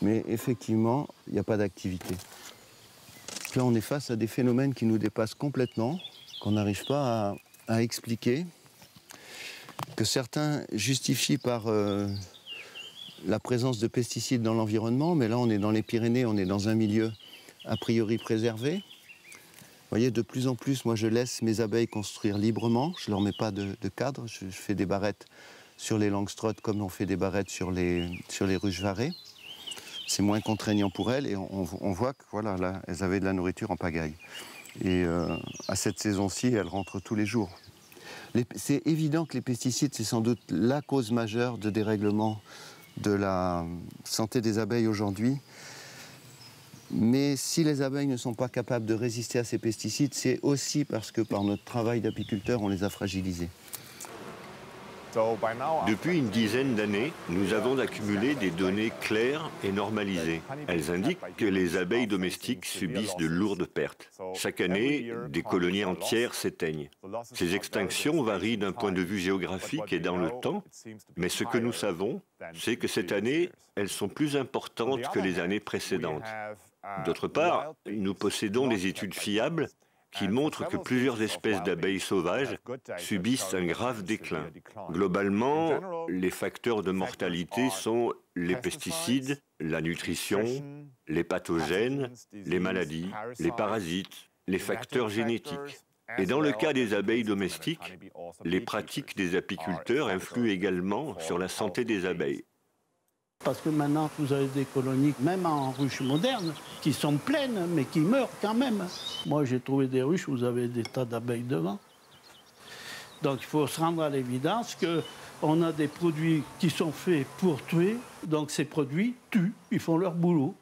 mais effectivement, il n'y a pas d'activité. Là, on est face à des phénomènes qui nous dépassent complètement, qu'on n'arrive pas à expliquer, que certains justifient par la présence de pesticides dans l'environnement, mais là, on est dans les Pyrénées, on est dans un milieu a priori préservé. Vous voyez, de plus en plus, moi, je laisse mes abeilles construire librement. Je ne leur mets pas de cadre. Je fais des barrettes sur les langstroth comme on fait des barrettes sur les ruches varées. C'est moins contraignant pour elles et on voit que voilà, là, elles avaient de la nourriture en pagaille. Et à cette saison-ci, elles rentrent tous les jours. C'est évident que les pesticides, c'est sans doute la cause majeure de dérèglement de la santé des abeilles aujourd'hui. Mais si les abeilles ne sont pas capables de résister à ces pesticides, c'est aussi parce que par notre travail d'apiculteur, on les a fragilisées. Depuis une dizaine d'années, nous avons accumulé des données claires et normalisées. Elles indiquent que les abeilles domestiques subissent de lourdes pertes. Chaque année, des colonies entières s'éteignent. Ces extinctions varient d'un point de vue géographique et dans le temps, mais ce que nous savons, c'est que cette année, elles sont plus importantes que les années précédentes. D'autre part, nous possédons des études fiables qui montrent que plusieurs espèces d'abeilles sauvages subissent un grave déclin. Globalement, les facteurs de mortalité sont les pesticides, la nutrition, les pathogènes, les maladies, les parasites, les facteurs génétiques. Et dans le cas des abeilles domestiques, les pratiques des apiculteurs influent également sur la santé des abeilles. Parce que maintenant, vous avez des colonies, même en ruches modernes, qui sont pleines, mais qui meurent quand même. Moi, j'ai trouvé des ruches où vous avez des tas d'abeilles devant. Donc, il faut se rendre à l'évidence qu'on a des produits qui sont faits pour tuer. Donc, ces produits tuent, ils font leur boulot.